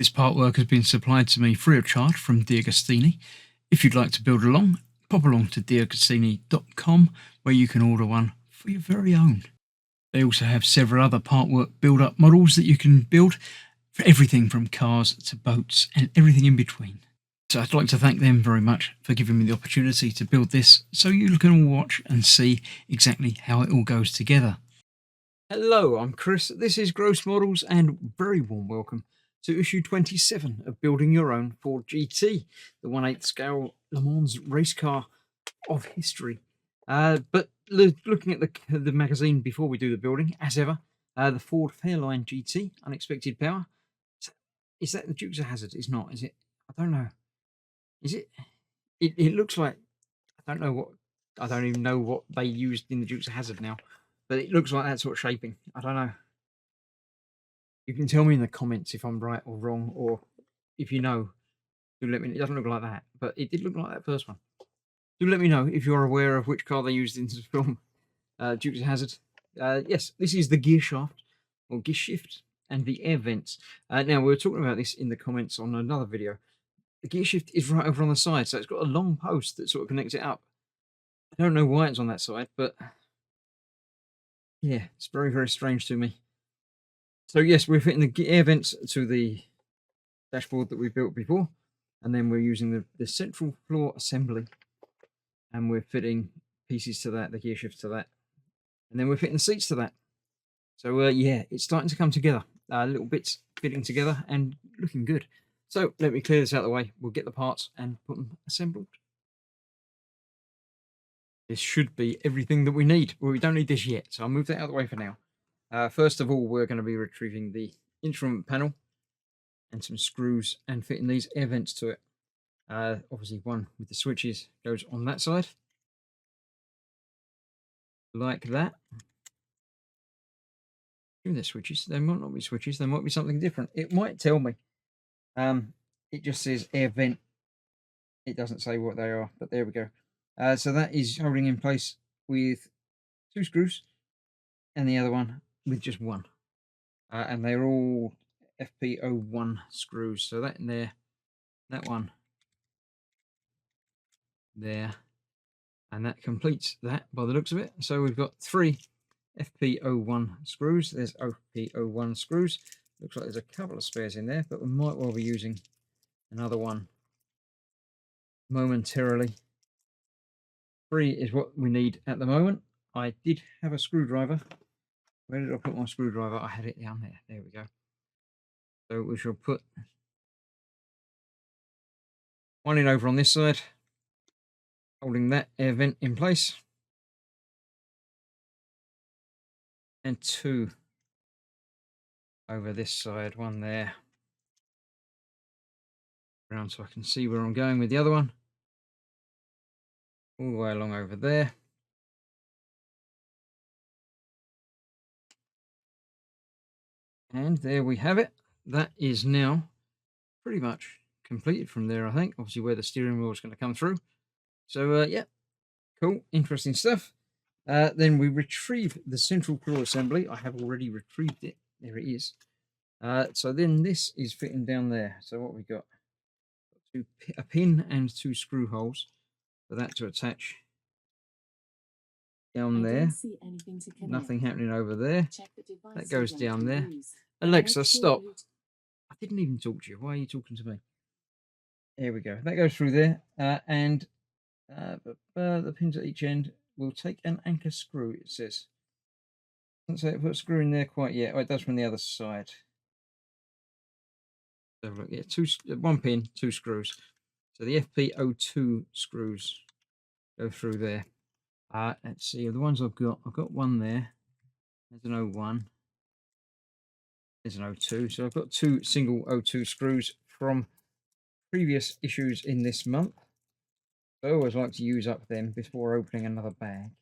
This part work has been supplied to me free of charge from DeAgostini. If you'd like to build along, pop along to DeAgostini.com where you can order one for your very own. They also have several other part work build-up models that you can build for everything from cars to boats and everything in between. So I'd like to thank them very much for giving me the opportunity to build this so you can all watch and see exactly how it all goes together. Hello, I'm Chris, this is Gross Models, and very warm welcome to issue 27 of Building Your Own Ford GT, the 1/8 scale Le Mans race car of history. But looking at the magazine before we do the building, as ever, the Ford Fairline GT, Unexpected Power. Is that the Dukes of Hazzard? It's not, is it? I don't know. Is it? It looks like, I don't even know what they used in the Dukes of Hazzard now, but it looks like that sort of shaping. I don't know. You can tell me in the comments if I'm right or wrong, or if you know, do let me. It doesn't look like that, but it did look like that first one. Do let me know if you're aware of which car they used in the film Dukes of Hazzard. Yes, this is the gear shaft or gear shift and the air vents. Now we were talking about this in the comments on another video. The gear shift is right over on the side, so it's got a long post that sort of connects it up. I don't know why it's on that side, but yeah, it's very, very strange to me. So yes, we're fitting the air vents to the dashboard that we built before, and then we're using the central floor assembly, and we're fitting pieces to that, the gear shifts to that, and then we're fitting the seats to that. So yeah, it's starting to come together. Little bits fitting together and looking good. So let me clear this out of the way. We'll get the parts and put them assembled. This should be everything that we need. Well, we don't need this yet, so I'll move that out of the way for now. First of all, we're going to be retrieving the instrument panel and some screws and fitting these air vents to it. Obviously, one with the switches goes on that side, like that. They're switches. They might not be switches. They might be something different. It might tell me. It just says air vent. It doesn't say what they are, but there we go. So that is holding in place with 2 screws, and the other one with just 1. And they're all FP01 screws. So that in there, that one there, and that completes that by the looks of it. So we've got 3 FP01 screws. There's FP01 screws. Looks like there's a couple of spares in there, but we might well be using another one momentarily. 3 is what we need at the moment. I did have a screwdriver. Where did I put my screwdriver? I had it down there. There we go. So we shall put one in over on this side, holding that air vent in place, and 2 over this side, one there, around so I can see where I'm going with the other one, all the way along over there. And there we have it. That is now pretty much completed from there, I think. Obviously where the steering wheel is going to come through. So yeah, cool, interesting stuff. Then we retrieve the central floor assembly. I have already retrieved it. There it is. So then this is fitting down there. So what we got? A pin and 2 screw holes for that to attach down there. Nothing happening over there. That goes down there. Alexa, stop. I didn't even talk to you. Why are you talking to me? There we go. That goes through there. And the pins at each end will take an anchor screw, it says. Doesn't say it put a screw in there quite yet. Oh, it does from the other side. So look, yeah, 1 pin, 2 screws. So the FP02 screws go through there. Let's see, the ones I've got one there. There's an 01. There's an 02. So I've got 2 single 02 screws from previous issues in this month. So I always like to use up them before opening another bag.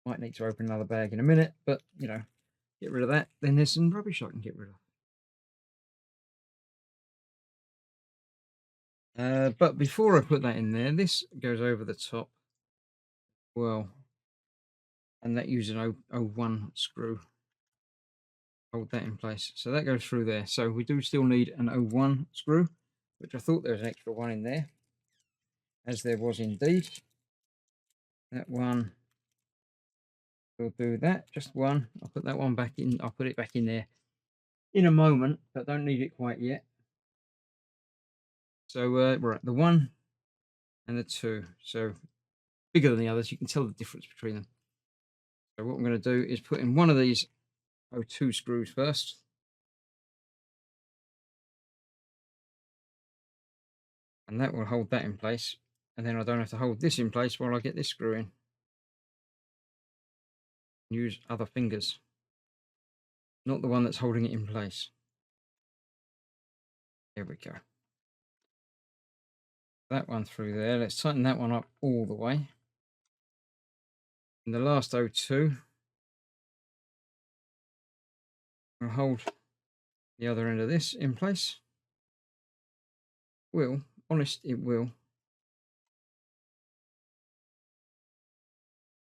Might need to open another bag in a minute, but, you know, get rid of that. Then there's some rubbish I can get rid of. But before I put that in there, this goes over the top. Well, and that uses an 01 screw. hold that in place. So that goes through there. So we do still need an 01 screw, which I thought there was an extra one in there, as there was indeed. That one will do that, just one. I'll put that one back in. I'll put it back in there in a moment, but don't need it quite yet. So we're at the 1 and the 2. So bigger than the others. You can tell the difference between them. So what I'm going to do is put in one of these 02 screws first. And that will hold that in place. And then I don't have to hold this in place while I get this screw in. Use other fingers, not the one that's holding it in place. There we go. That one through there. Let's tighten that one up all the way. And the last 02 will hold the other end of this in place. Honest, it will.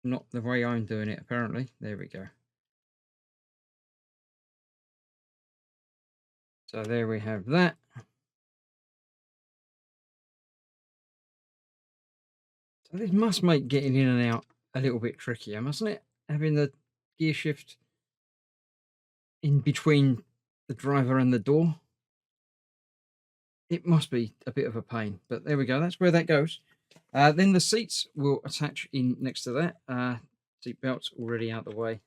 Not the way I'm doing it, apparently. There we go. So there we have that. So this must make getting in and out a little bit trickier, mustn't it? Having the gear shift in between the driver and the door. It must be a bit of a pain, but there we go. That's where that goes. Then the seats will attach in next to that. Seat belts already out the way.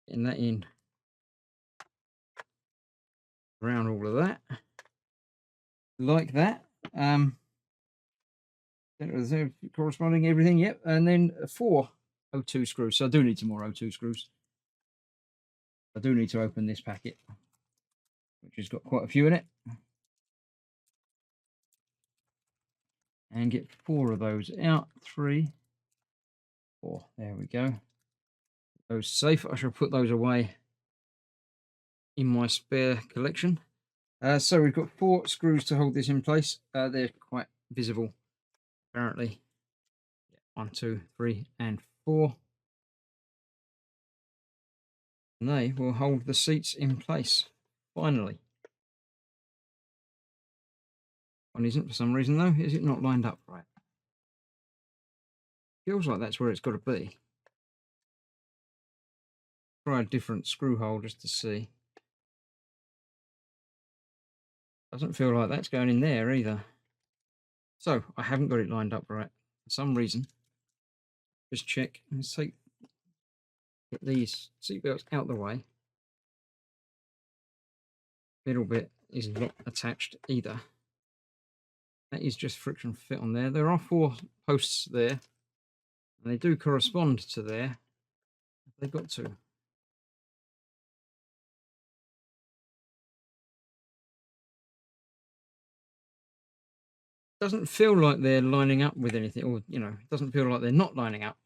Getting that in around all of that. Like that. Corresponding everything, yep. And then 4 02 screws. So I do need some more 02 screws. I do need to open this packet, which has got quite a few in it. And get 4 of those out. 3, 4. There we go. Those safe. I shall put those away in my spare collection. So we've got 4 screws to hold this in place. They're quite visible, apparently. 1, 2, 3, and 4. And they will hold the seats in place, finally. One isn't for some reason, though. Is it not lined up right? Feels like that's where it's got to be. Try a different screw hole just to see. Doesn't feel like that's going in there either. So I haven't got it lined up right for some reason. Just check. Let's get these seatbelts out the way. Middle bit is not attached either. That is just friction fit on there. There are 4 posts there, and they do correspond to there. They've got to. Doesn't feel like they're lining up with anything, or it doesn't feel like they're not lining up.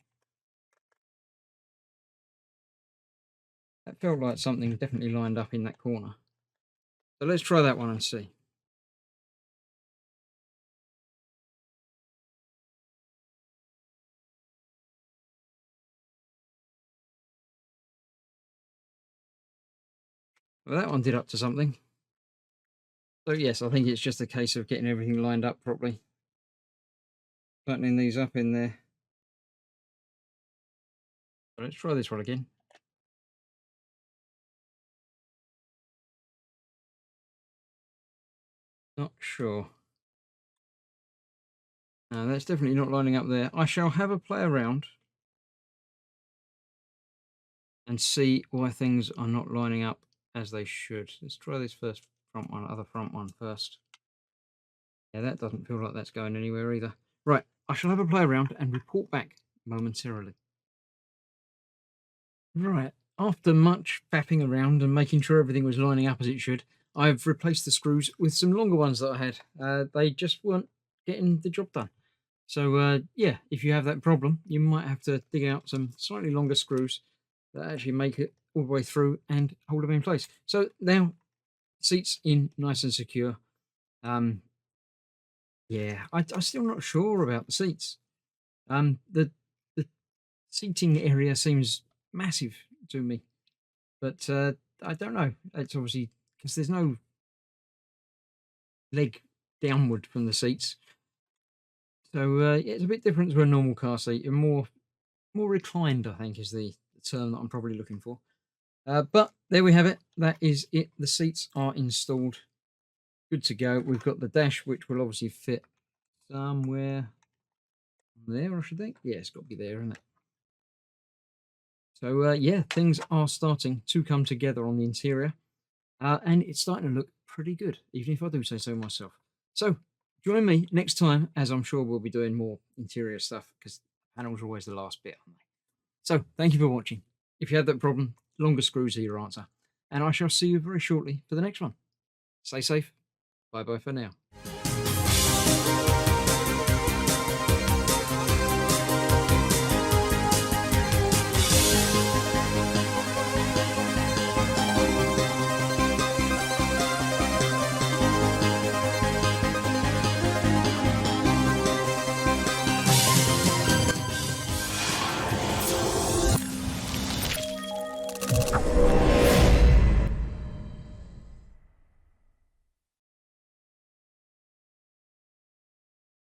That felt like something definitely lined up in that corner. So let's try that one and see. Well, that one did up to something. So yes, I think it's just a case of getting everything lined up properly. Tightening these up in there. So let's try this one again. Not sure. No, that's definitely not lining up there. I shall have a play around and see why things are not lining up as they should. Let's try this first other front one first. Yeah, that doesn't feel like that's going anywhere either. Right, I shall have a play around and report back momentarily. Right, after much faffing around and making sure everything was lining up as it should, I've replaced the screws with some longer ones that I had. They just weren't getting the job done. So yeah, if you have that problem, you might have to dig out some slightly longer screws that actually make it all the way through and hold them in place. So now, seats in nice and secure. Yeah, I'm still not sure about the seats. The seating area seems massive to me. But I don't know. It's obviously because there's no leg downward from the seats. So yeah, it's a bit different to a normal car seat, and more reclined, I think, is the term that I'm probably looking for. But there we have it. That is it. The seats are installed, good to go. We've got the dash, which will obviously fit somewhere there, I should think. Yeah, it's got to be there, isn't it? So yeah, things are starting to come together on the interior, and it's starting to look pretty good, even if I do say so myself. So join me next time, as I'm sure we'll be doing more interior stuff, because panels are always the last bit, aren't they? So thank you for watching. If you had that problem, longer screws are your answer, and I shall see you very shortly for the next one. Stay safe. Bye bye for now.